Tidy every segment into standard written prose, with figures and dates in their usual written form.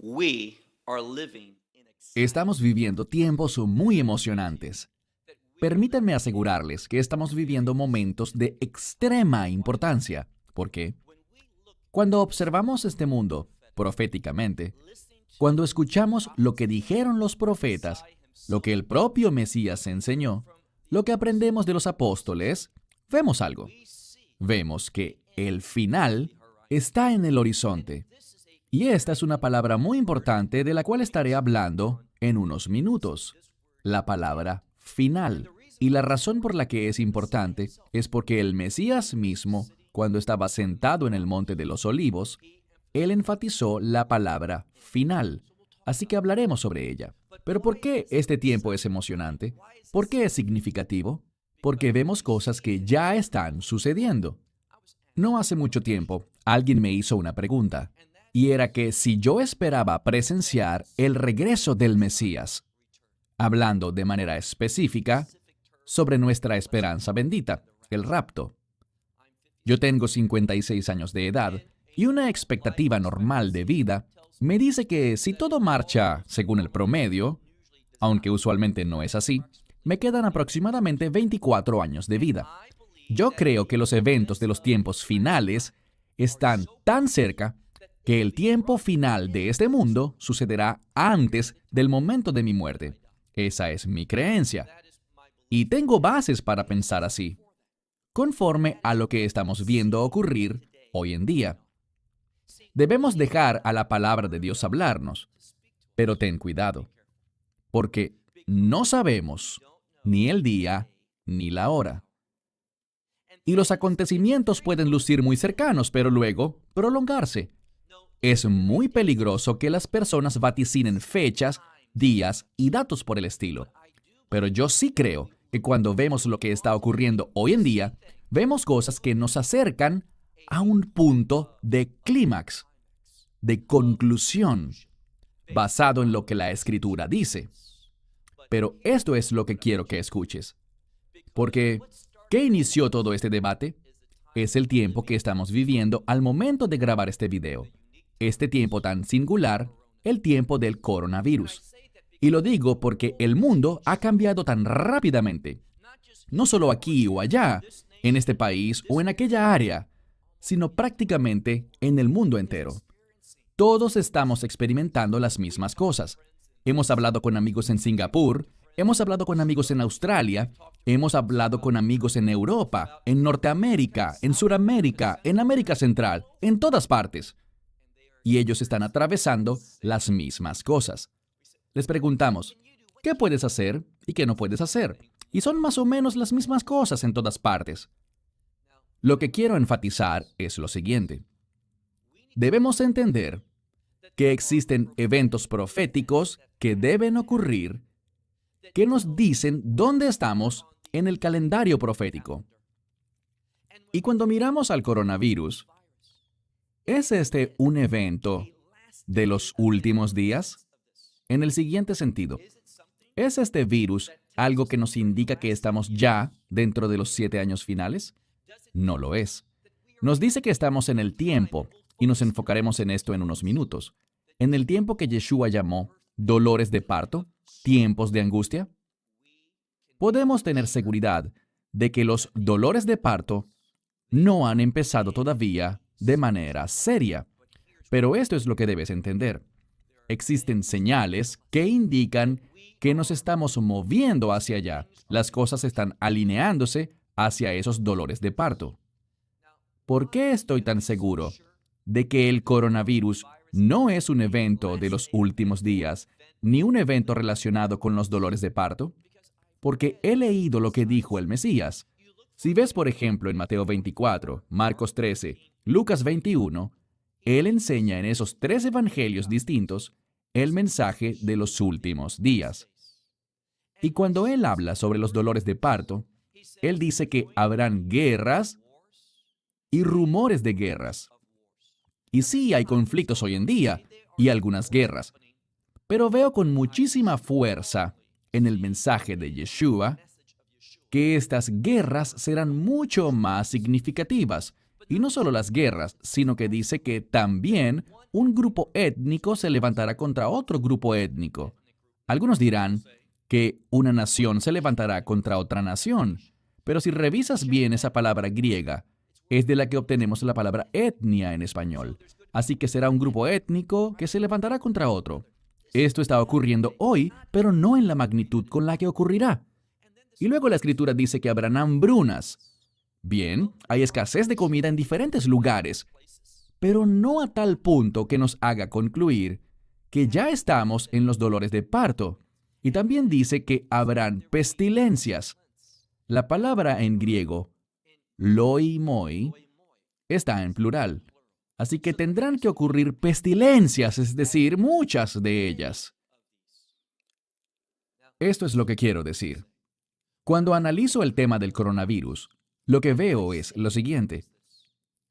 we are living in Estamos viviendo tiempos muy emocionantes. Permítanme asegurarles que estamos viviendo momentos de extrema importancia. ¿Por qué? Cuando observamos este mundo proféticamente, cuando escuchamos lo que dijeron los profetas, lo que el propio Mesías enseñó, lo que aprendemos de los apóstoles, vemos algo. Vemos que el final está en el horizonte. Y esta es una palabra muy importante de la cual estaré hablando en unos minutos. La palabra final. Y la razón por la que es importante es porque el Mesías mismo, cuando estaba sentado en el Monte de los Olivos, él enfatizó la palabra final. Así que hablaremos sobre ella. Pero ¿por qué este tiempo es emocionante? ¿Por qué es significativo? Porque vemos cosas que ya están sucediendo. No hace mucho tiempo, alguien me hizo una pregunta, y era que si yo esperaba presenciar el regreso del Mesías, hablando de manera específica sobre nuestra esperanza bendita, el rapto. Yo tengo 56 años de edad y una expectativa normal de vida me dice que si todo marcha según el promedio, aunque usualmente no es así, me quedan aproximadamente 24 años de vida. Yo creo que los eventos de los tiempos finales están tan cerca que el tiempo final de este mundo sucederá antes del momento de mi muerte. Esa es mi creencia. Y tengo bases para pensar así, conforme a lo que estamos viendo ocurrir hoy en día. Debemos dejar a la palabra de Dios hablarnos, pero ten cuidado, porque no sabemos ni el día ni la hora. Y los acontecimientos pueden lucir muy cercanos, pero luego prolongarse. Es muy peligroso que las personas vaticinen fechas, días y datos por el estilo. Pero yo sí creo que cuando vemos lo que está ocurriendo hoy en día, vemos cosas que nos acercan a un punto de clímax, de conclusión, basado en lo que la Escritura dice. Pero esto es lo que quiero que escuches. Porque, ¿qué inició todo este debate? Es el tiempo que estamos viviendo al momento de grabar este video. Este tiempo tan singular, el tiempo del coronavirus. Y lo digo porque el mundo ha cambiado tan rápidamente. No solo aquí o allá, en este país o en aquella área, sino prácticamente en el mundo entero. Todos estamos experimentando las mismas cosas. Hemos hablado con amigos en Singapur, hemos hablado con amigos en Australia, hemos hablado con amigos en Europa, en Norteamérica, en Suramérica, en América Central, en todas partes. Y ellos están atravesando las mismas cosas. Les preguntamos, ¿qué puedes hacer y qué no puedes hacer? Y son más o menos las mismas cosas en todas partes. Lo que quiero enfatizar es lo siguiente. Debemos entender que existen eventos proféticos que deben ocurrir que nos dicen dónde estamos en el calendario profético. Y cuando miramos al coronavirus, ¿es este un evento de los últimos días? En el siguiente sentido, ¿es este virus algo que nos indica que estamos ya dentro de los 7 años finales? No lo es. Nos dice que estamos en el tiempo, y nos enfocaremos en esto en unos minutos, en el tiempo que Yeshua llamó dolores de parto, tiempos de angustia. Podemos tener seguridad de que los dolores de parto no han empezado todavía de manera seria, pero esto es lo que debes entender. Existen señales que indican que nos estamos moviendo hacia allá. Las cosas están alineándose hacia esos dolores de parto. ¿Por qué estoy tan seguro de que el coronavirus no es un evento de los últimos días, ni un evento relacionado con los dolores de parto? Porque he leído lo que dijo el Mesías. Si ves, por ejemplo, en Mateo 24, Marcos 13, Lucas 21, él enseña en esos 3 evangelios distintos el mensaje de los últimos días. Y cuando él habla sobre los dolores de parto, él dice que habrán guerras y rumores de guerras. Y sí, hay conflictos hoy en día y algunas guerras, pero veo con muchísima fuerza en el mensaje de Yeshua que estas guerras serán mucho más significativas Y no solo las guerras, sino que dice que también un grupo étnico se levantará contra otro grupo étnico. Algunos dirán que una nación se levantará contra otra nación. Pero si revisas bien esa palabra griega, es de la que obtenemos la palabra etnia en español. Así que será un grupo étnico que se levantará contra otro. Esto está ocurriendo hoy, pero no en la magnitud con la que ocurrirá. Y luego la escritura dice que habrán hambrunas. Bien, hay escasez de comida en diferentes lugares, pero no a tal punto que nos haga concluir que ya estamos en los dolores de parto. Y también dice que habrán pestilencias. La palabra en griego, loimoi, está en plural. Así que tendrán que ocurrir pestilencias, es decir, muchas de ellas. Esto es lo que quiero decir. Cuando analizo el tema del coronavirus, lo que veo es lo siguiente.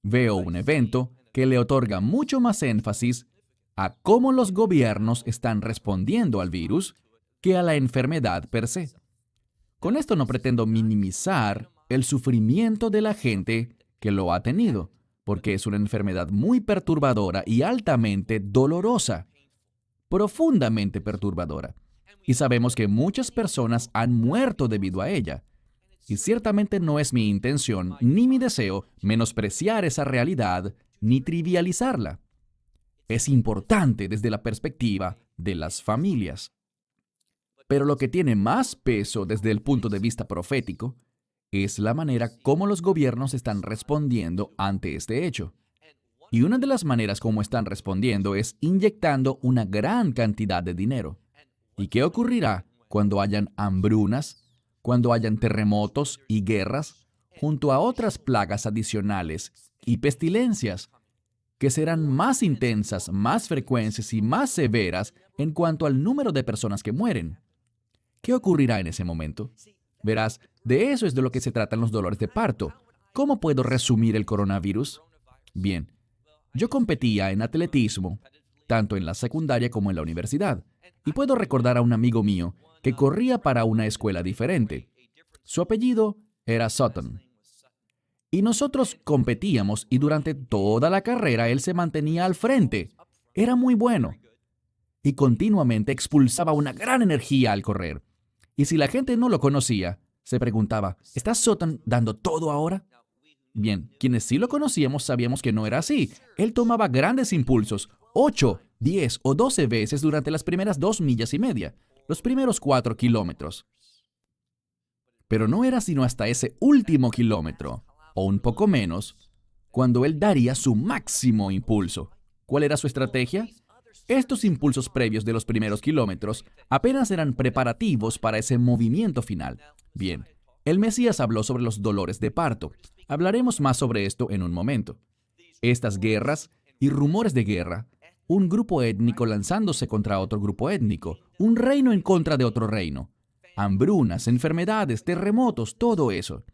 Veo un evento que le otorga mucho más énfasis a cómo los gobiernos están respondiendo al virus que a la enfermedad per se. Con esto no pretendo minimizar el sufrimiento de la gente que lo ha tenido, porque es una enfermedad muy perturbadora y altamente dolorosa, profundamente perturbadora. Y sabemos que muchas personas han muerto debido a ella. Y ciertamente no es mi intención ni mi deseo menospreciar esa realidad ni trivializarla. Es importante desde la perspectiva de las familias. Pero lo que tiene más peso desde el punto de vista profético es la manera como los gobiernos están respondiendo ante este hecho. Y una de las maneras como están respondiendo es inyectando una gran cantidad de dinero. ¿Y qué ocurrirá cuando hayan hambrunas, cuando hayan terremotos y guerras, junto a otras plagas adicionales y pestilencias, que serán más intensas, más frecuentes y más severas en cuanto al número de personas que mueren? ¿Qué ocurrirá en ese momento? Verás, de eso es de lo que se tratan los dolores de parto. ¿Cómo puedo resumir el coronavirus? Bien, yo competía en atletismo, tanto en la secundaria como en la universidad, y puedo recordar a un amigo mío que corría para una escuela diferente. Su apellido era Sutton. Y nosotros competíamos y durante toda la carrera él se mantenía al frente. Era muy bueno. Y continuamente expulsaba una gran energía al correr. Y si la gente no lo conocía, se preguntaba, ¿está Sutton dando todo ahora? Bien, quienes sí lo conocíamos sabíamos que no era así. Él tomaba grandes impulsos, 8, 10 o 12 veces durante las primeras 2 millas y media, los primeros 4 kilómetros. Pero no era sino hasta ese último kilómetro, o un poco menos, cuando él daría su máximo impulso. ¿Cuál era su estrategia? Estos impulsos previos de los primeros kilómetros apenas eran preparativos para ese movimiento final. Bien, el Mesías habló sobre los dolores de parto. Hablaremos más sobre esto en un momento. Estas guerras y rumores de guerra, un grupo étnico lanzándose contra otro grupo étnico, un reino en contra de otro reino, hambrunas, enfermedades, terremotos, todo eso.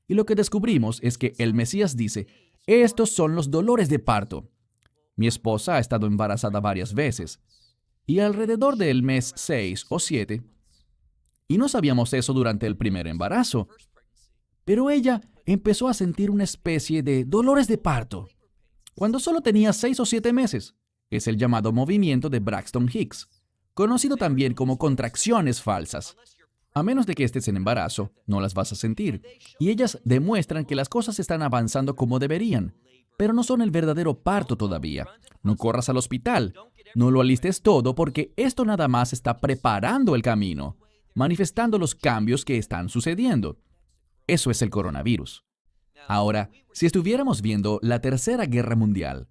Y lo que descubrimos es que el Mesías dice, estos son los dolores de parto. Mi esposa ha estado embarazada varias veces, y alrededor del mes 6 o 7, y no sabíamos eso durante el primer embarazo, pero ella empezó a sentir una especie de dolores de parto cuando solo tenía 6 o 7 meses. Es el llamado movimiento de Braxton Hicks, conocido también como contracciones falsas. A menos de que estés en embarazo, no las vas a sentir. Y ellas demuestran que las cosas están avanzando como deberían, pero no son el verdadero parto todavía. No corras al hospital. No lo alistes todo porque esto nada más está preparando el camino, manifestando los cambios que están sucediendo. Eso es el coronavirus. Ahora, si estuviéramos viendo la Tercera Guerra Mundial,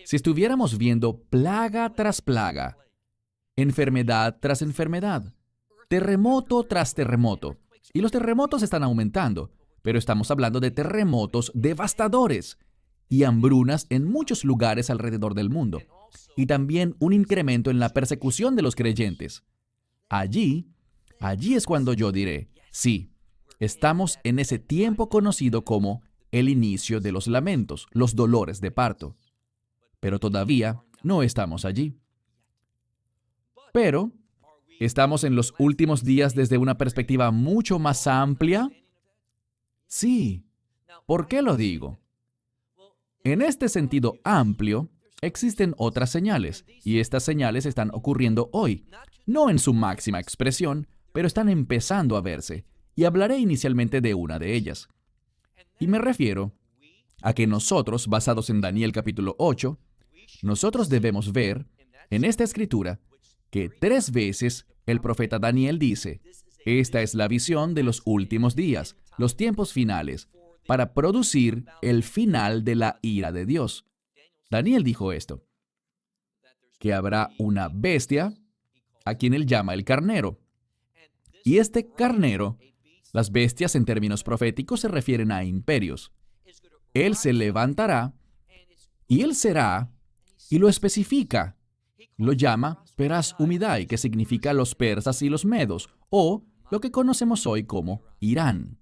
si estuviéramos viendo plaga tras plaga, enfermedad tras enfermedad, terremoto tras terremoto, y los terremotos están aumentando, pero estamos hablando de terremotos devastadores y hambrunas en muchos lugares alrededor del mundo, y también un incremento en la persecución de los creyentes. Allí es cuando yo diré, sí, estamos en ese tiempo conocido como el inicio de los lamentos, los dolores de parto. Pero todavía no estamos allí. Pero, ¿estamos en los últimos días desde una perspectiva mucho más amplia? Sí. ¿Por qué lo digo? En este sentido amplio, existen otras señales, y estas señales están ocurriendo hoy, no en su máxima expresión, pero están empezando a verse, y hablaré inicialmente de una de ellas. Y me refiero a que nosotros, basados en Daniel capítulo 8, nosotros debemos ver en esta escritura que 3 veces el profeta Daniel dice, esta es la visión de los últimos días, los tiempos finales, para producir el final de la ira de Dios. Daniel dijo esto, que habrá una bestia a quien él llama el carnero. Y este carnero, las bestias en términos proféticos se refieren a imperios. Él se levantará y él será, y lo especifica. Lo llama Peras Umidai, que significa los persas y los medos, o lo que conocemos hoy como Irán.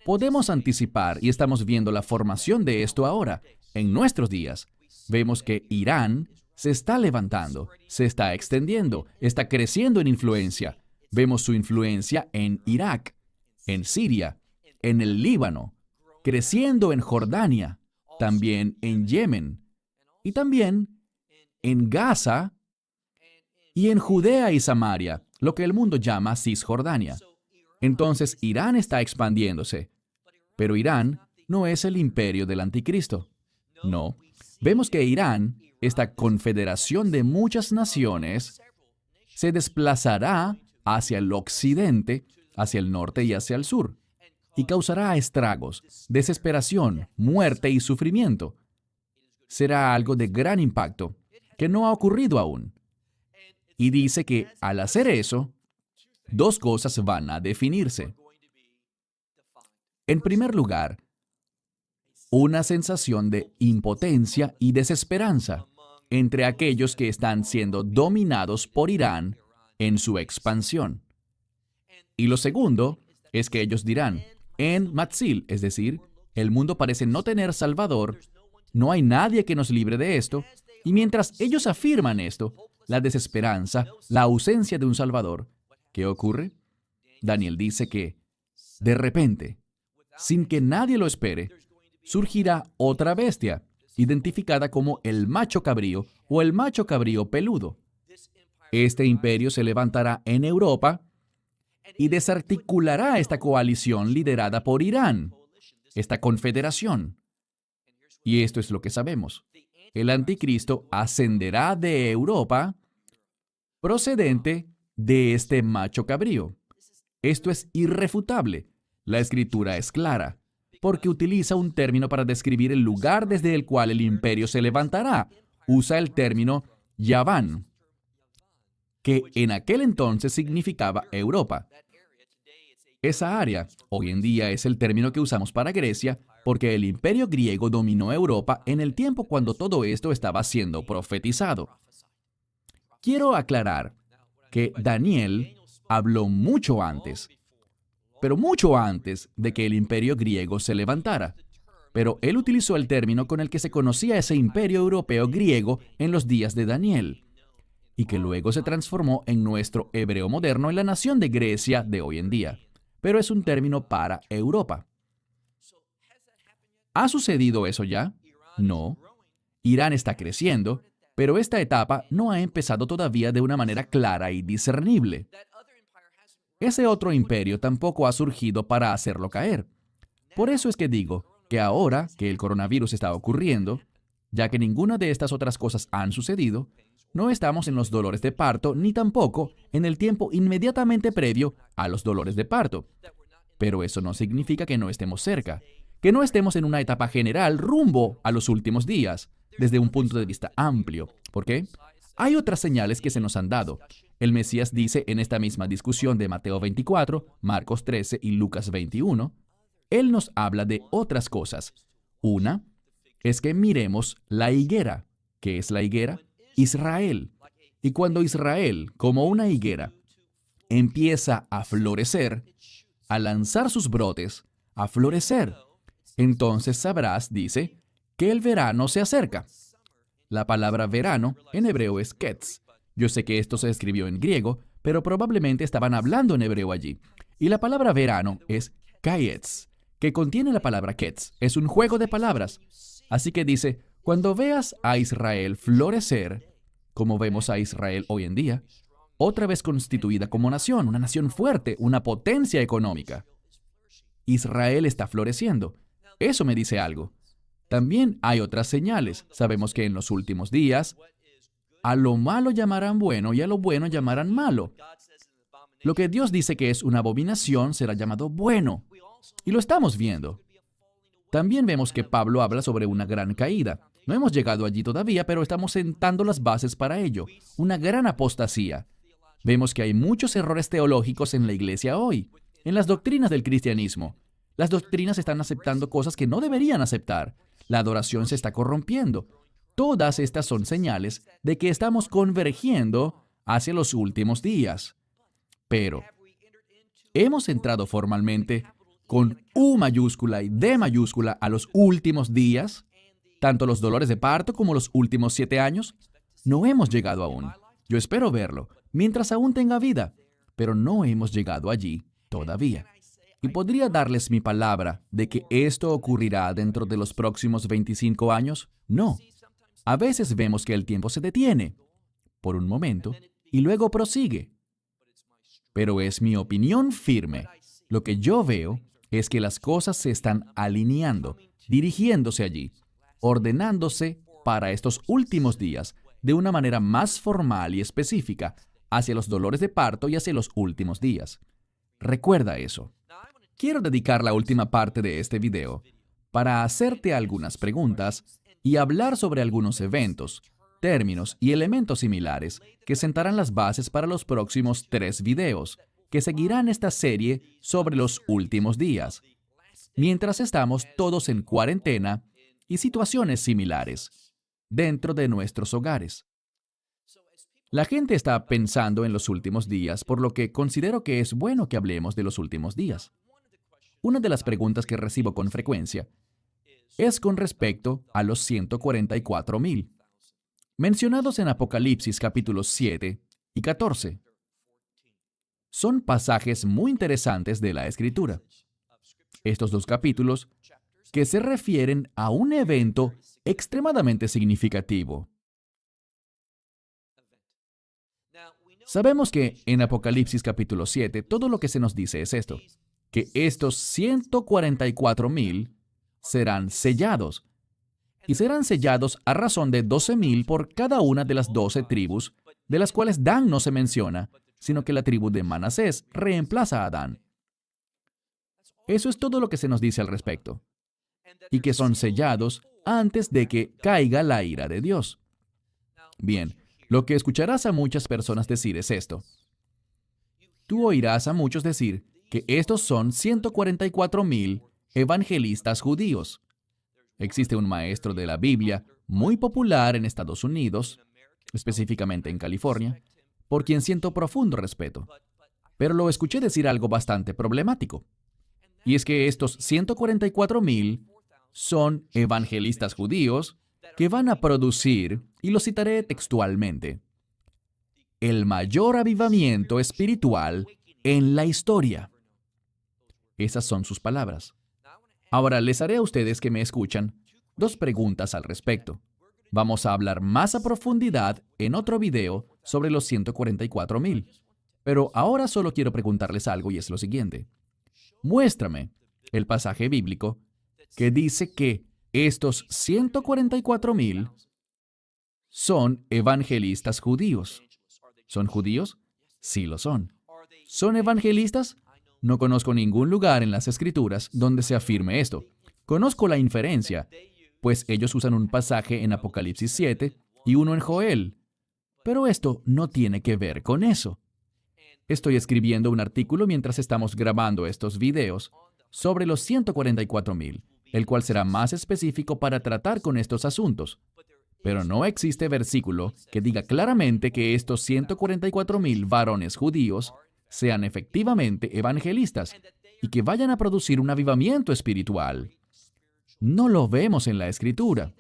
Podemos anticipar, y estamos viendo la formación de esto ahora, en nuestros días. Vemos que Irán se está levantando, se está extendiendo, está creciendo en influencia. Vemos su influencia en Irak, en Siria, en el Líbano, creciendo en Jordania, también en Yemen, y también en Gaza y en Judea y Samaria, lo que el mundo llama Cisjordania. Entonces Irán está expandiéndose, pero Irán no es el imperio del anticristo. No, vemos que Irán, esta confederación de muchas naciones, se desplazará hacia el occidente, hacia el norte y hacia el sur, y causará estragos, desesperación, muerte y sufrimiento. Será algo de gran impacto, que no ha ocurrido aún. Y dice que al hacer eso, 2 cosas van a definirse. En primer lugar, una sensación de impotencia y desesperanza entre aquellos que están siendo dominados por Irán en su expansión. Y lo segundo es que ellos dirán, en Matzil, es decir, el mundo parece no tener salvador, no hay nadie que nos libre de esto, y mientras ellos afirman esto, la desesperanza, la ausencia de un salvador, ¿qué ocurre? Daniel dice que, de repente, sin que nadie lo espere, surgirá otra bestia, identificada como el macho cabrío o el macho cabrío peludo. Este imperio se levantará en Europa y desarticulará esta coalición liderada por Irán, esta confederación. Y esto es lo que sabemos. El anticristo ascenderá de Europa procedente de este macho cabrío. Esto es irrefutable. La escritura es clara, porque utiliza un término para describir el lugar desde el cual el imperio se levantará. Usa el término Yaván, que en aquel entonces significaba Europa. Esa área, hoy en día, es el término que usamos para Grecia, porque el imperio griego dominó Europa en el tiempo cuando todo esto estaba siendo profetizado. Quiero aclarar que Daniel habló mucho antes, pero mucho antes de que el imperio griego se levantara. Pero él utilizó el término con el que se conocía ese imperio europeo griego en los días de Daniel, y que luego se transformó en nuestro hebreo moderno en la nación de Grecia de hoy en día. Pero es un término para Europa. ¿Ha sucedido eso ya? No. Irán está creciendo, pero esta etapa no ha empezado todavía de una manera clara y discernible. Ese otro imperio tampoco ha surgido para hacerlo caer. Por eso es que digo que ahora que el coronavirus está ocurriendo, ya que ninguna de estas otras cosas han sucedido, no estamos en los dolores de parto ni tampoco en el tiempo inmediatamente previo a los dolores de parto. Pero eso no significa que no estemos cerca, que no estemos en una etapa general rumbo a los últimos días, desde un punto de vista amplio. ¿Por qué? Hay otras señales que se nos han dado. El Mesías dice en esta misma discusión de Mateo 24, Marcos 13 y Lucas 21, Él nos habla de otras cosas. Una es que miremos la higuera. ¿Qué es la higuera? Israel. Y cuando Israel, como una higuera, empieza a florecer, a lanzar sus brotes, a florecer, entonces sabrás, dice, que el verano se acerca. La palabra verano en hebreo es ketz. Yo sé que esto se escribió en griego, pero probablemente estaban hablando en hebreo allí. Y la palabra verano es kayetz, que contiene la palabra ketz. Es un juego de palabras. Así que dice, cuando veas a Israel florecer, como vemos a Israel hoy en día, otra vez constituida como nación, una nación fuerte, una potencia económica. Israel está floreciendo. Eso me dice algo. También hay otras señales. Sabemos que en los últimos días, a lo malo llamarán bueno y a lo bueno llamarán malo. Lo que Dios dice que es una abominación será llamado bueno. Y lo estamos viendo. También vemos que Pablo habla sobre una gran caída. No hemos llegado allí todavía, pero estamos sentando las bases para ello. Una gran apostasía. Vemos que hay muchos errores teológicos en la iglesia hoy, en las doctrinas del cristianismo. Las doctrinas están aceptando cosas que no deberían aceptar. La adoración se está corrompiendo. Todas estas son señales de que estamos convergiendo hacia los últimos días. Pero, ¿hemos entrado formalmente con U mayúscula y D mayúscula a los últimos días? Tanto los dolores de parto como los últimos 7 años. No hemos llegado aún. Yo espero verlo, mientras aún tenga vida, pero no hemos llegado allí todavía. Y podría darles mi palabra de que esto ocurrirá dentro de los próximos 25 años. No. A veces vemos que el tiempo se detiene por un momento y luego prosigue. Pero es mi opinión firme. Lo que yo veo es que las cosas se están alineando, dirigiéndose allí, ordenándose para estos últimos días de una manera más formal y específica hacia los dolores de parto y hacia los últimos días. Recuerda eso. Quiero dedicar la última parte de este video para hacerte algunas preguntas y hablar sobre algunos eventos, términos y elementos similares que sentarán las bases para los próximos 3 videos que seguirán esta serie sobre los últimos días, mientras estamos todos en cuarentena y situaciones similares dentro de nuestros hogares. La gente está pensando en los últimos días, por lo que considero que es bueno que hablemos de los últimos días. Una de las preguntas que recibo con frecuencia es con respecto a los 144,000, mencionados en Apocalipsis capítulos 7 y 14. Son pasajes muy interesantes de la Escritura. Estos 2 capítulos que se refieren a un evento extremadamente significativo. Sabemos que en Apocalipsis capítulo 7 todo lo que se nos dice es esto, que estos 144,000 serán sellados, y serán sellados a razón de 12,000 por cada una de las 12 tribus, de las cuales Dan no se menciona, sino que la tribu de Manasés reemplaza a Dan. Eso es todo lo que se nos dice al respecto, y que son sellados antes de que caiga la ira de Dios. Bien, lo que escucharás a muchas personas decir es esto. Tú oirás a muchos decir que estos son 144,000 evangelistas judíos. Existe un maestro de la Biblia muy popular en Estados Unidos, específicamente en California, por quien siento profundo respeto. Pero lo escuché decir algo bastante problemático. Y es que estos 144,000 son evangelistas judíos que van a producir, y lo citaré textualmente, el mayor avivamiento espiritual en la historia. Esas son sus palabras. Ahora les haré a ustedes que me escuchan 2 preguntas al respecto. Vamos a hablar más a profundidad en otro video sobre los 144,000. Pero ahora solo quiero preguntarles algo y es lo siguiente. Muéstrame el pasaje bíblico que dice que estos 144,000 son evangelistas judíos. ¿Son judíos? Sí lo son. ¿Son evangelistas? No conozco ningún lugar en las Escrituras donde se afirme esto. Conozco la inferencia, pues ellos usan un pasaje en Apocalipsis 7 y uno en Joel. Pero esto no tiene que ver con eso. Estoy escribiendo un artículo mientras estamos grabando estos videos sobre los 144,000, el cual será más específico para tratar con estos asuntos. Pero no existe versículo que diga claramente que estos 144,000 varones judíos sean efectivamente evangelistas y que vayan a producir un avivamiento espiritual. No lo vemos en la Escritura.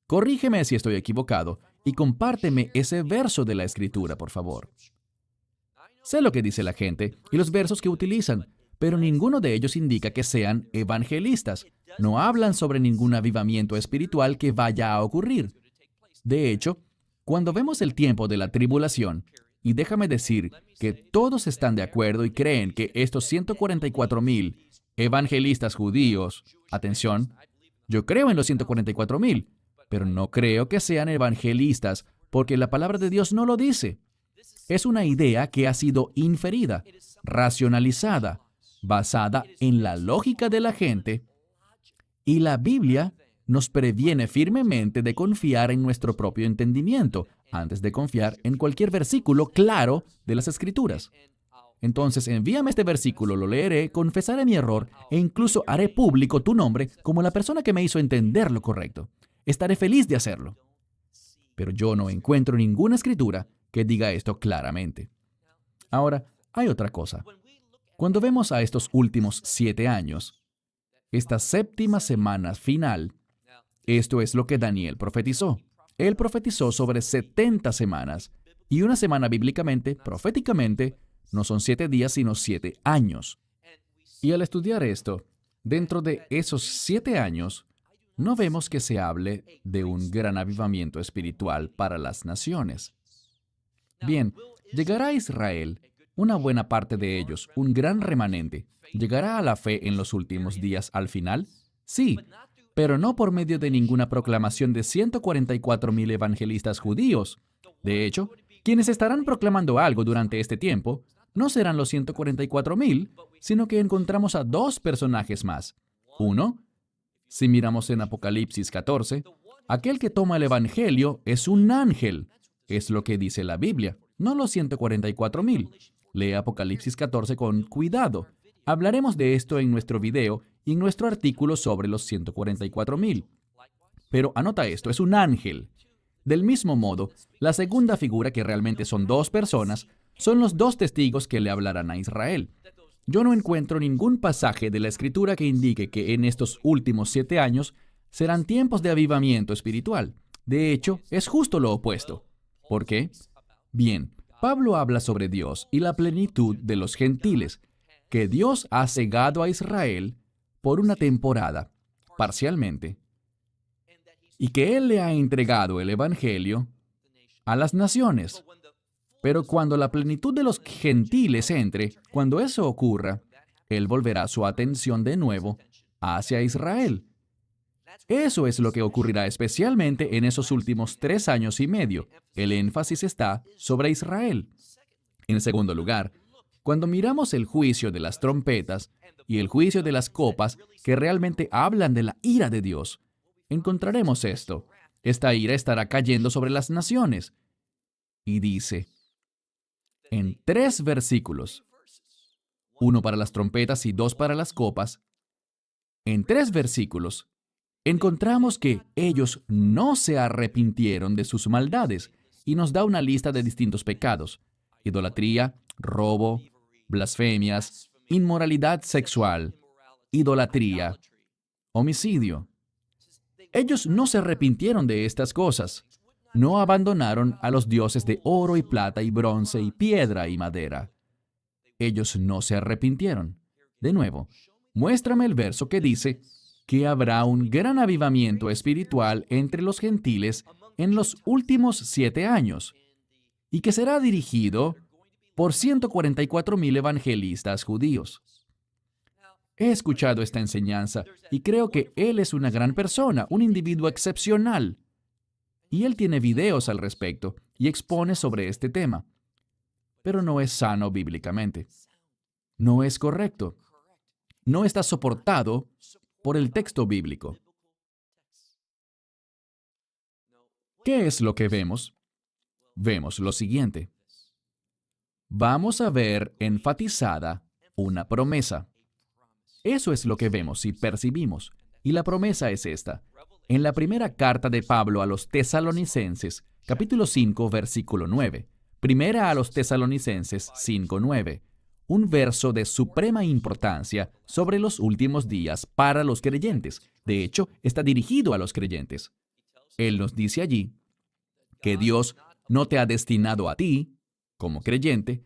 Corrígeme si estoy equivocado y compárteme ese verso de la Escritura, por favor. Sé lo que dice la gente y los versos que utilizan, pero ninguno de ellos indica que sean evangelistas. no hablan sobre ningún avivamiento espiritual que vaya a ocurrir. De hecho, cuando vemos el tiempo de la tribulación, y déjame decir que todos están de acuerdo y creen que estos 144,000 evangelistas judíos, atención, yo creo en los 144,000, pero no creo que sean evangelistas porque la palabra de Dios no lo dice. Es una idea que ha sido inferida, racionalizada, basada en la lógica de la gente, y la Biblia nos previene firmemente de confiar en nuestro propio entendimiento antes de confiar en cualquier versículo claro de las Escrituras. Entonces, envíame este versículo, lo leeré, confesaré mi error e incluso haré público tu nombre como la persona que me hizo entender lo correcto. Estaré feliz de hacerlo. Pero yo no encuentro ninguna escritura que diga esto claramente. Ahora, hay otra cosa. Cuando vemos a estos últimos 7 años, esta séptima semana final, esto es lo que Daniel profetizó. Él profetizó sobre 70 semanas, y una semana bíblicamente, proféticamente, no son 7 días, sino 7 años. Y al estudiar esto, dentro de esos 7 años, no vemos que se hable de un gran avivamiento espiritual para las naciones. Bien, llegará a Israel, una buena parte de ellos, un gran remanente. ¿Llegará a la fe en los últimos días al final? Sí, pero no por medio de ninguna proclamación de 144,000 evangelistas judíos. De hecho, quienes estarán proclamando algo durante este tiempo no serán los 144,000, sino que encontramos a 2 personajes más. Uno, si miramos en Apocalipsis 14, aquel que toma el evangelio es un ángel. Es lo que dice la Biblia, no los 144,000. Lee Apocalipsis 14 con cuidado. Hablaremos de esto en nuestro video y en nuestro artículo sobre los 144,000. Pero anota esto, es un ángel. Del mismo modo, la segunda figura, que realmente son 2 personas, son los 2 testigos que le hablarán a Israel. Yo no encuentro ningún pasaje de la Escritura que indique que en estos últimos 7 años serán tiempos de avivamiento espiritual. De hecho, es justo lo opuesto. ¿Por qué? Bien, Pablo habla sobre Dios y la plenitud de los gentiles, que Dios ha cegado a Israel por una temporada, parcialmente, y que Él le ha entregado el Evangelio a las naciones. Pero cuando la plenitud de los gentiles entre, cuando eso ocurra, Él volverá su atención de nuevo hacia Israel. Eso es lo que ocurrirá especialmente en esos últimos 3 años y medio. El énfasis está sobre Israel. En segundo lugar, cuando miramos el juicio de las trompetas y el juicio de las copas, que realmente hablan de la ira de Dios, encontraremos esto. Esta ira estará cayendo sobre las naciones. Y dice, en 3 versículos, 1 para las trompetas y 2 para las copas, en 3 versículos, encontramos que ellos no se arrepintieron de sus maldades y nos da una lista de distintos pecados: idolatría, robo, blasfemias, inmoralidad sexual, idolatría, homicidio. Ellos no se arrepintieron de estas cosas. No abandonaron a los dioses de oro y plata y bronce y piedra y madera. Ellos no se arrepintieron. De nuevo, muéstrame el verso que dice que habrá un gran avivamiento espiritual entre los gentiles en los últimos 7 años y que será dirigido por 144,000 evangelistas judíos. He escuchado esta enseñanza y creo que él es una gran persona, un individuo excepcional. Y él tiene videos al respecto y expone sobre este tema. Pero no es sano bíblicamente. No es correcto. No está soportado por el texto bíblico. ¿Qué es lo que vemos? Vemos lo siguiente. Vamos a ver enfatizada una promesa. Eso es lo que vemos y percibimos. Y la promesa es esta. En la primera carta de Pablo a los Tesalonicenses, capítulo 5, versículo 9. Primera a los Tesalonicenses 5:9. Un verso de suprema importancia sobre los últimos días para los creyentes. De hecho, está dirigido a los creyentes. Él nos dice allí que Dios no te ha destinado a ti, como creyente,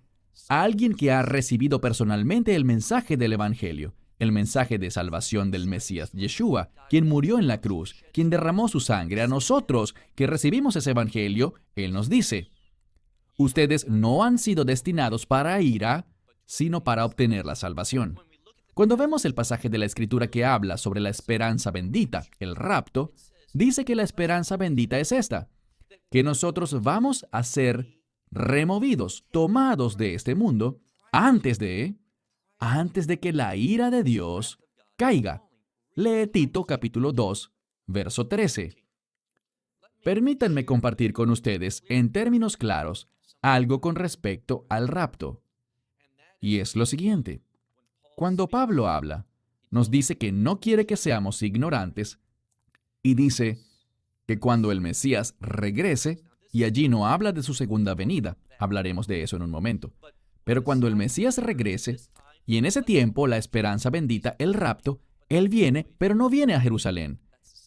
a alguien que ha recibido personalmente el mensaje del Evangelio. el mensaje de salvación del Mesías Yeshua, quien murió en la cruz, quien derramó su sangre. A nosotros que recibimos ese evangelio, Él nos dice: ustedes no han sido destinados para ira, sino para obtener la salvación. Cuando vemos el pasaje de la Escritura que habla sobre la esperanza bendita, el rapto, dice que la esperanza bendita es esta: que nosotros vamos a ser removidos, tomados de este mundo, antes de que la ira de Dios caiga. Lee Tito capítulo 2, verso 13. Permítanme compartir con ustedes, en términos claros, algo con respecto al rapto. Y es lo siguiente. Cuando Pablo habla, nos dice que no quiere que seamos ignorantes, y dice que cuando el Mesías regrese, y allí no habla de su segunda venida, hablaremos de eso en un momento, pero cuando el Mesías regrese, y en ese tiempo la esperanza bendita, el rapto, Él viene, pero no viene a Jerusalén.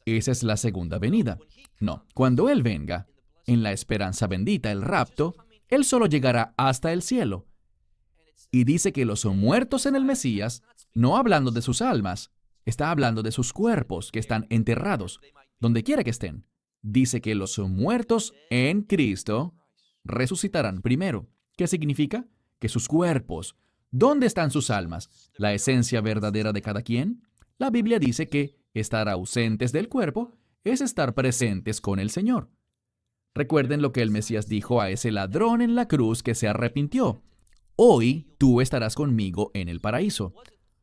Esa es la segunda venida. No, cuando Él venga, en la esperanza bendita, el rapto, Él solo llegará hasta el cielo. Y dice que los muertos en el Mesías, no hablando de sus almas, está hablando de sus cuerpos que están enterrados, donde quiera que estén. Dice que los muertos en Cristo resucitarán primero. ¿Qué significa? Que sus cuerpos. ¿Dónde están sus almas? ¿La esencia verdadera de cada quien? La Biblia dice que estar ausentes del cuerpo es estar presentes con el Señor. Recuerden lo que el Mesías dijo a ese ladrón en la cruz que se arrepintió: hoy tú estarás conmigo en el paraíso.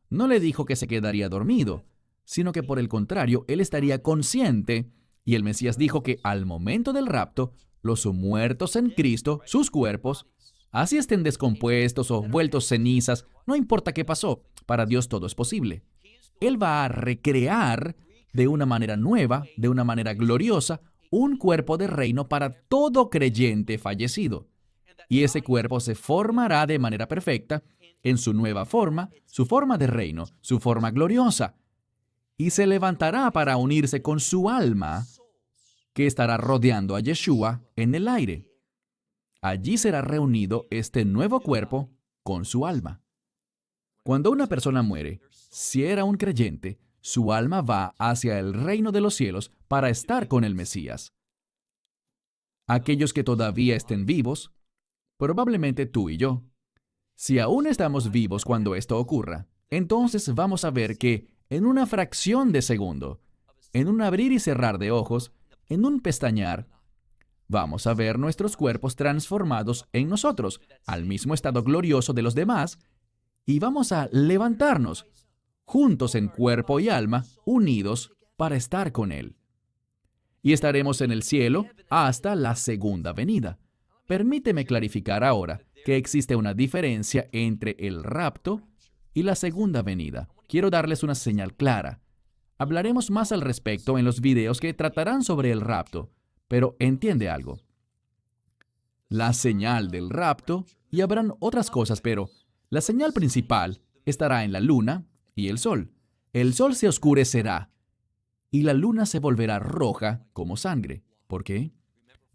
No le dijo que se quedaría dormido, sino que por el contrario, él estaría consciente. Y el Mesías dijo que al momento del rapto, los muertos en Cristo, sus cuerpos, así estén descompuestos o vueltos cenizas, no importa qué pasó, para Dios todo es posible. Él va a recrear de una manera nueva, de una manera gloriosa, un cuerpo de reino para todo creyente fallecido. Y ese cuerpo se formará de manera perfecta en su nueva forma, su forma de reino, su forma gloriosa. Y se levantará para unirse con su alma, que estará rodeando a Yeshua en el aire. Allí será reunido este nuevo cuerpo con su alma. Cuando una persona muere, si era un creyente, su alma va hacia el reino de los cielos para estar con el Mesías. Aquellos que todavía estén vivos, probablemente tú y yo, si aún estamos vivos cuando esto ocurra, entonces vamos a ver que en una fracción de segundo, en un abrir y cerrar de ojos, en un pestañear, vamos a ver nuestros cuerpos transformados en nosotros, al mismo estado glorioso de los demás, y vamos a levantarnos, juntos en cuerpo y alma, unidos para estar con Él. Y estaremos en el cielo hasta la segunda venida. Permíteme clarificar ahora que existe una diferencia entre el rapto y la segunda venida. Quiero darles una señal clara. Hablaremos más al respecto en los videos que tratarán sobre el rapto, pero entiende algo. La señal del rapto, y habrán otras cosas, pero la señal principal estará en la luna y el sol. El sol se oscurecerá y la luna se volverá roja como sangre. ¿Por qué?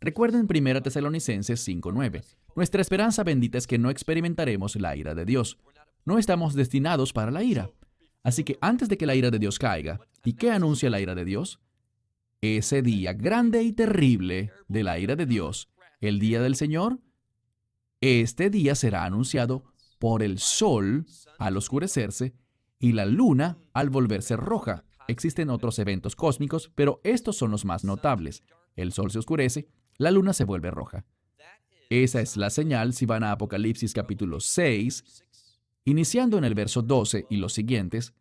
Recuerden 1 Tesalonicenses 5:9. Nuestra esperanza bendita es que no experimentaremos la ira de Dios. No estamos destinados para la ira. Así que antes de que la ira de Dios caiga, ¿y qué anuncia la ira de Dios? Ese día grande y terrible de la ira de Dios, el día del Señor, este día será anunciado por el sol al oscurecerse y la luna al volverse roja. Existen otros eventos cósmicos, pero estos son los más notables. El sol se oscurece, la luna se vuelve roja. Esa es la señal si van a Apocalipsis capítulo 6, iniciando en el verso 12 y los siguientes.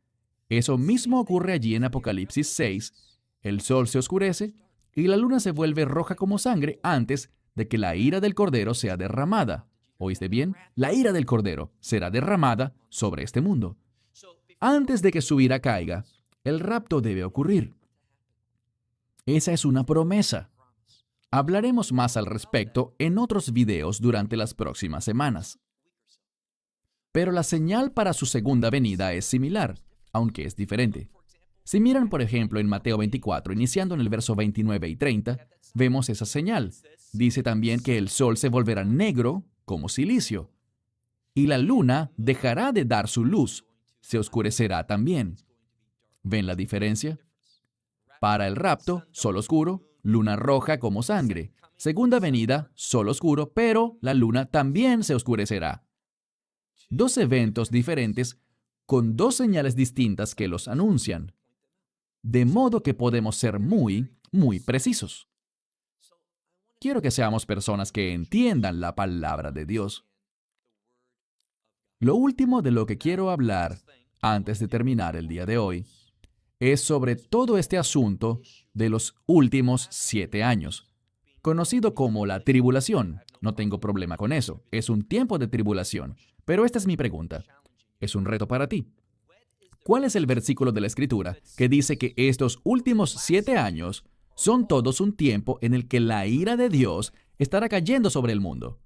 Eso mismo ocurre allí en Apocalipsis 6. El sol se oscurece y la luna se vuelve roja como sangre antes de que la ira del Cordero sea derramada. ¿Oíste bien? La ira del Cordero será derramada sobre este mundo. Antes de que su ira caiga, el rapto debe ocurrir. Esa es una promesa. Hablaremos más al respecto en otros videos durante las próximas semanas. Pero la señal para su segunda venida es similar, aunque es diferente. Si miran, por ejemplo, en Mateo 24, iniciando en el verso 29 y 30, vemos esa señal. Dice también que el sol se volverá negro como silicio, y la luna dejará de dar su luz. se oscurecerá también. ¿Ven la diferencia? Para el rapto, sol oscuro, luna roja como sangre. Segunda venida, sol oscuro, pero la luna también se oscurecerá. Dos eventos diferentes con dos señales distintas que los anuncian. De modo que podemos ser muy, muy precisos. Quiero que seamos personas que entiendan la palabra de Dios. Lo último de lo que quiero hablar antes de terminar el día de hoy es sobre todo este asunto de los últimos 7 años, conocido como la tribulación. No tengo problema con eso. Es un tiempo de tribulación. Pero esta es mi pregunta. Es un reto para ti. ¿Cuál es el versículo de la Escritura que dice que estos últimos 7 años son todos un tiempo en el que la ira de Dios estará cayendo sobre el mundo?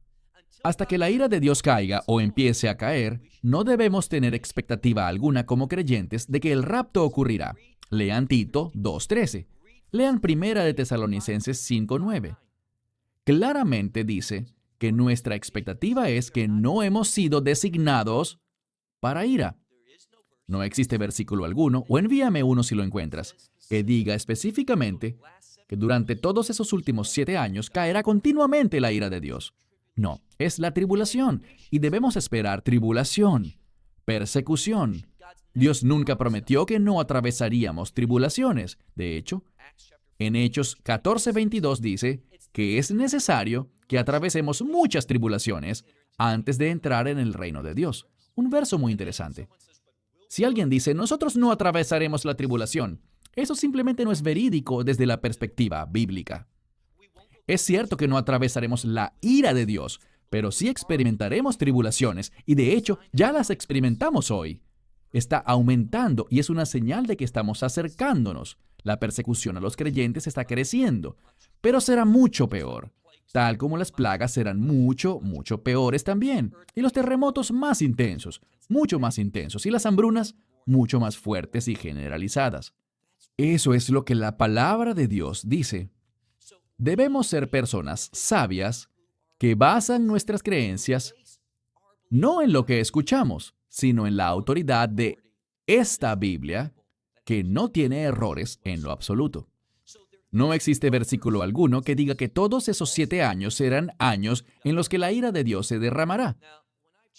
Hasta que la ira de Dios caiga o empiece a caer, no debemos tener expectativa alguna como creyentes de que el rapto ocurrirá. Lean Tito 2:13. Lean Primera de Tesalonicenses 5:9. Claramente dice que nuestra expectativa es que no hemos sido designados para ira. No existe versículo alguno, o envíame uno si lo encuentras, que diga específicamente que durante todos esos últimos 7 años caerá continuamente la ira de Dios. No, es la tribulación, y debemos esperar tribulación, persecución. Dios nunca prometió que no atravesaríamos tribulaciones. De hecho, en Hechos 14:22 dice que es necesario que atravesemos muchas tribulaciones antes de entrar en el reino de Dios. Un verso muy interesante. Si alguien dice, nosotros no atravesaremos la tribulación, eso simplemente no es verídico desde la perspectiva bíblica. Es cierto que no atravesaremos la ira de Dios, pero sí experimentaremos tribulaciones, y de hecho ya las experimentamos hoy. Está aumentando y es una señal de que estamos acercándonos. La persecución a los creyentes está creciendo, pero será mucho peor. Tal como las plagas serán mucho, mucho peores también. Y los terremotos más intensos, mucho más intensos. Y las hambrunas mucho más fuertes y generalizadas. Eso es lo que la palabra de Dios dice. Debemos ser personas sabias que basan nuestras creencias no en lo que escuchamos, sino en la autoridad de esta Biblia, que no tiene errores en lo absoluto. No existe versículo alguno que diga que todos esos 7 años serán años en los que la ira de Dios se derramará.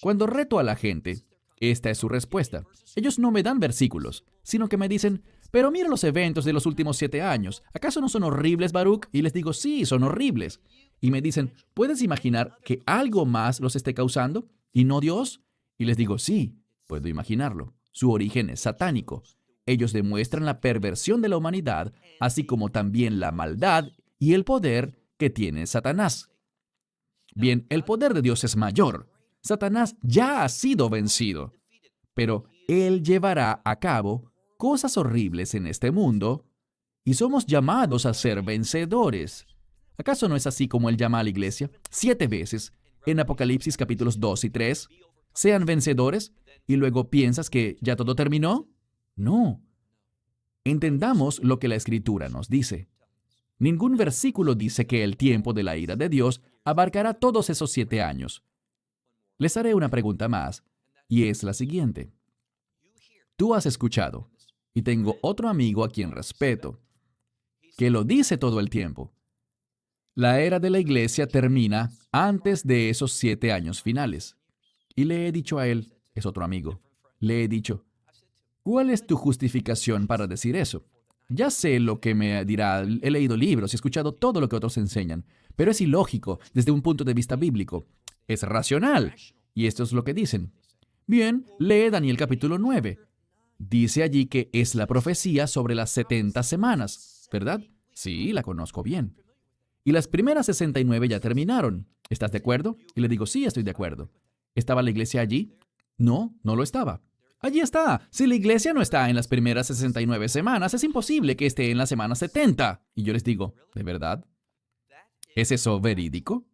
Cuando reto a la gente, esta es su respuesta. Ellos no me dan versículos, sino que me dicen, pero mira los eventos de los últimos 7 años. ¿Acaso no son horribles, Baruch? Y les digo, sí, son horribles. Y me dicen, ¿puedes imaginar que algo más los esté causando y no Dios? Y les digo, sí, puedo imaginarlo. Su origen es satánico. Ellos demuestran la perversión de la humanidad, así como también la maldad y el poder que tiene Satanás. Bien, el poder de Dios es mayor. Satanás ya ha sido vencido, pero él llevará a cabo cosas horribles en este mundo y somos llamados a ser vencedores. ¿Acaso no es así como él llama a la iglesia? 7 veces en Apocalipsis capítulos 2 y 3. Sean vencedores y luego piensas que ya todo terminó. No. Entendamos lo que la Escritura nos dice. Ningún versículo dice que el tiempo de la ira de Dios abarcará todos esos 7 años. Les haré una pregunta más, y es la siguiente. Tú has escuchado, y tengo otro amigo a quien respeto, que lo dice todo el tiempo. La era de la iglesia termina antes de esos 7 años finales. Y le he dicho a él, es otro amigo, le he dicho, ¿cuál es tu justificación para decir eso? Ya sé lo que me dirá, he leído libros y he escuchado todo lo que otros enseñan, pero es ilógico desde un punto de vista bíblico. Es racional. Y esto es lo que dicen. Bien, lee Daniel capítulo 9. Dice allí que es la profecía sobre las 70 semanas, ¿verdad? Sí, la conozco bien. Y las primeras 69 ya terminaron. ¿Estás de acuerdo? Y le digo, sí, estoy de acuerdo. ¿Estaba la iglesia allí? No, no lo estaba. Allí está. Si la iglesia no está en las primeras 69 semanas, es imposible que esté en la semana 70. Y yo les digo, ¿de verdad? ¿Es eso verídico?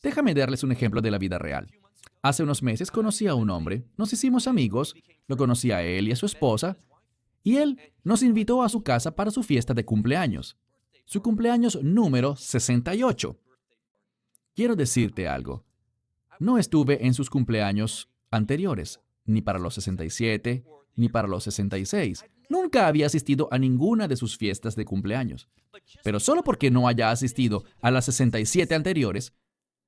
Déjame darles un ejemplo de la vida real. Hace unos meses conocí a un hombre, nos hicimos amigos, lo conocí a él y a su esposa, y él nos invitó a su casa para su fiesta de cumpleaños. Su cumpleaños número 68. Quiero decirte algo. No estuve en sus cumpleaños anteriores. ni para los 67, ni para los 66. Nunca había asistido a ninguna de sus fiestas de cumpleaños. Pero solo porque no haya asistido a las 67 anteriores,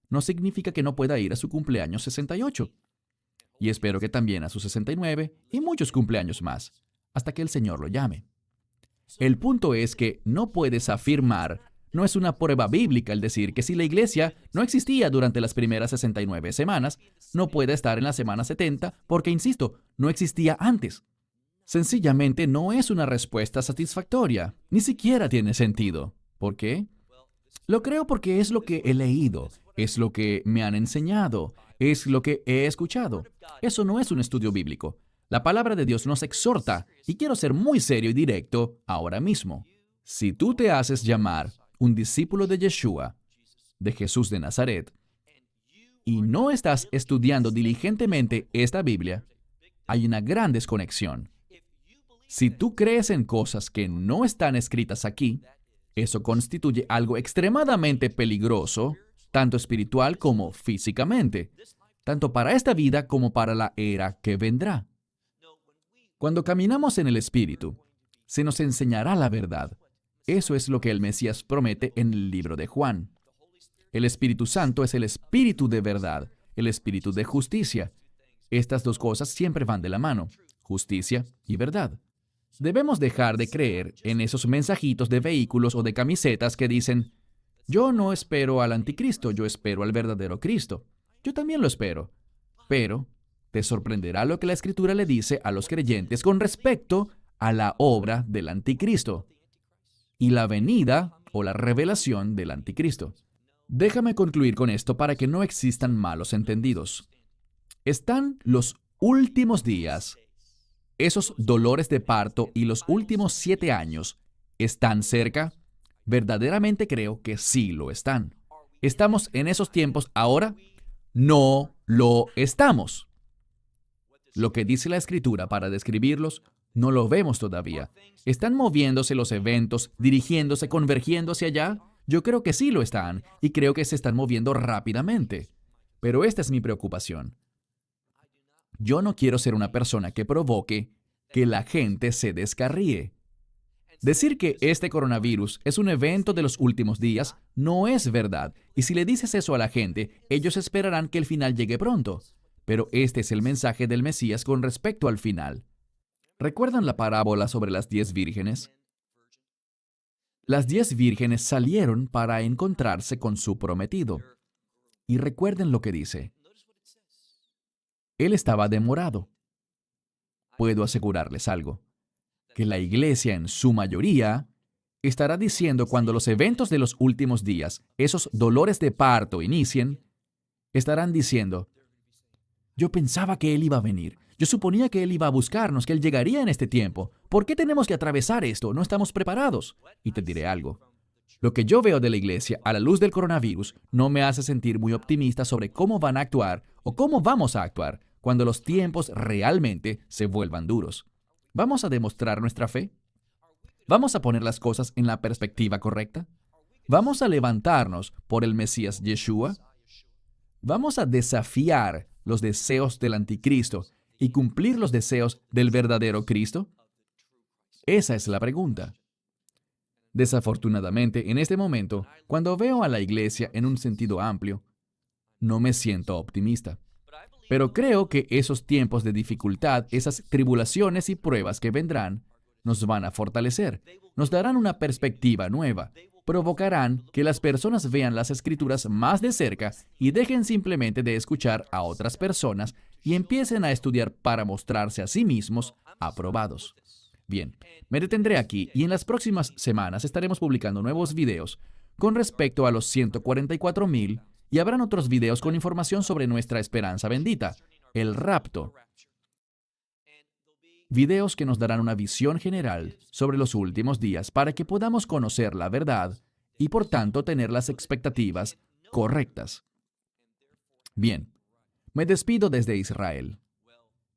no significa que no pueda ir a su cumpleaños 68. Y espero que también a sus 69 y muchos cumpleaños más, hasta que el Señor lo llame. El punto es que no puedes afirmar, no es una prueba bíblica el decir que si la iglesia no existía durante las primeras 69 semanas, no puede estar en la semana 70 porque, insisto, no existía antes. Sencillamente no es una respuesta satisfactoria, ni siquiera tiene sentido. ¿Por qué? Lo creo porque es lo que he leído, es lo que me han enseñado, es lo que he escuchado. Eso no es un estudio bíblico. La palabra de Dios nos exhorta, y quiero ser muy serio y directo ahora mismo. Si tú te haces llamar un discípulo de Yeshua, de Jesús de Nazaret, y no estás estudiando diligentemente esta Biblia, hay una gran desconexión. Si tú crees en cosas que no están escritas aquí, eso constituye algo extremadamente peligroso, tanto espiritual como físicamente, tanto para esta vida como para la era que vendrá. Cuando caminamos en el Espíritu, se nos enseñará la verdad. Eso es lo que el Mesías promete en el libro de Juan. El Espíritu Santo es el Espíritu de verdad, el Espíritu de justicia. Estas dos cosas siempre van de la mano, justicia y verdad. Debemos dejar de creer en esos mensajitos de vehículos o de camisetas que dicen, yo no espero al anticristo, yo espero al verdadero Cristo. Yo también lo espero. Pero te sorprenderá lo que la Escritura le dice a los creyentes con respecto a la obra del anticristo y la venida o la revelación del anticristo. Déjame concluir con esto para que no existan malos entendidos. Están los últimos días. ¿Esos dolores de parto y los últimos 7 años están cerca? Verdaderamente creo que sí lo están. ¿Estamos en esos tiempos ahora? No lo estamos. Lo que dice la Escritura para describirlos, no lo vemos todavía. ¿Están moviéndose los eventos, dirigiéndose, convergiendo hacia allá? Yo creo que sí lo están, y creo que se están moviendo rápidamente. Pero esta es mi preocupación. Yo no quiero ser una persona que provoque que la gente se descarríe. Decir que este coronavirus es un evento de los últimos días no es verdad. Y si le dices eso a la gente, ellos esperarán que el final llegue pronto. Pero este es el mensaje del Mesías con respecto al final. ¿Recuerdan la parábola sobre las 10 vírgenes? Las 10 vírgenes salieron para encontrarse con su prometido. Y recuerden lo que dice. Él estaba demorado. Puedo asegurarles algo, que la iglesia en su mayoría estará diciendo cuando los eventos de los últimos días, esos dolores de parto inicien, estarán diciendo, yo pensaba que Él iba a venir, yo suponía que Él iba a buscarnos, que Él llegaría en este tiempo. ¿Por qué tenemos que atravesar esto? No estamos preparados. Y te diré algo. Lo que yo veo de la iglesia a la luz del coronavirus no me hace sentir muy optimista sobre cómo van a actuar o cómo vamos a actuar cuando los tiempos realmente se vuelvan duros. ¿Vamos a demostrar nuestra fe? ¿Vamos a poner las cosas en la perspectiva correcta? ¿Vamos a levantarnos por el Mesías Yeshua? ¿Vamos a desafiar los deseos del anticristo y cumplir los deseos del verdadero Cristo? Esa es la pregunta. Desafortunadamente, en este momento, cuando veo a la iglesia en un sentido amplio, no me siento optimista. Pero creo que esos tiempos de dificultad, esas tribulaciones y pruebas que vendrán, nos van a fortalecer, nos darán una perspectiva nueva, provocarán que las personas vean las Escrituras más de cerca y dejen simplemente de escuchar a otras personas y empiecen a estudiar para mostrarse a sí mismos aprobados. Bien, me detendré aquí y en las próximas semanas estaremos publicando nuevos videos con respecto a los 144,000 y habrán otros videos con información sobre nuestra esperanza bendita, el rapto. Videos que nos darán una visión general sobre los últimos días para que podamos conocer la verdad y por tanto tener las expectativas correctas. Bien, me despido desde Israel.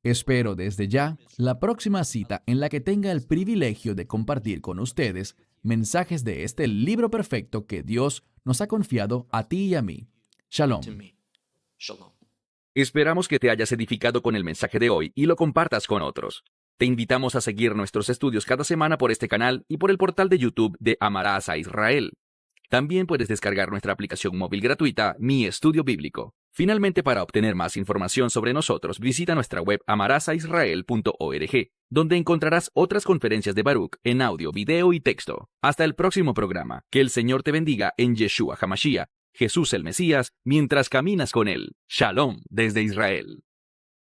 Espero desde ya la próxima cita en la que tenga el privilegio de compartir con ustedes mensajes de este libro perfecto que Dios nos ha confiado a ti y a mí. Shalom. to me. Shalom. Esperamos que te hayas edificado con el mensaje de hoy y lo compartas con otros. Te invitamos a seguir nuestros estudios cada semana por este canal y por el portal de YouTube de Amarás a Israel. También puedes descargar nuestra aplicación móvil gratuita, Mi Estudio Bíblico. Finalmente, para obtener más información sobre nosotros, visita nuestra web amarasaisrael.org, donde encontrarás otras conferencias de Baruch en audio, video y texto. Hasta el próximo programa. Que el Señor te bendiga en Yeshua HaMashiach, Jesús el Mesías, mientras caminas con Él. Shalom desde Israel.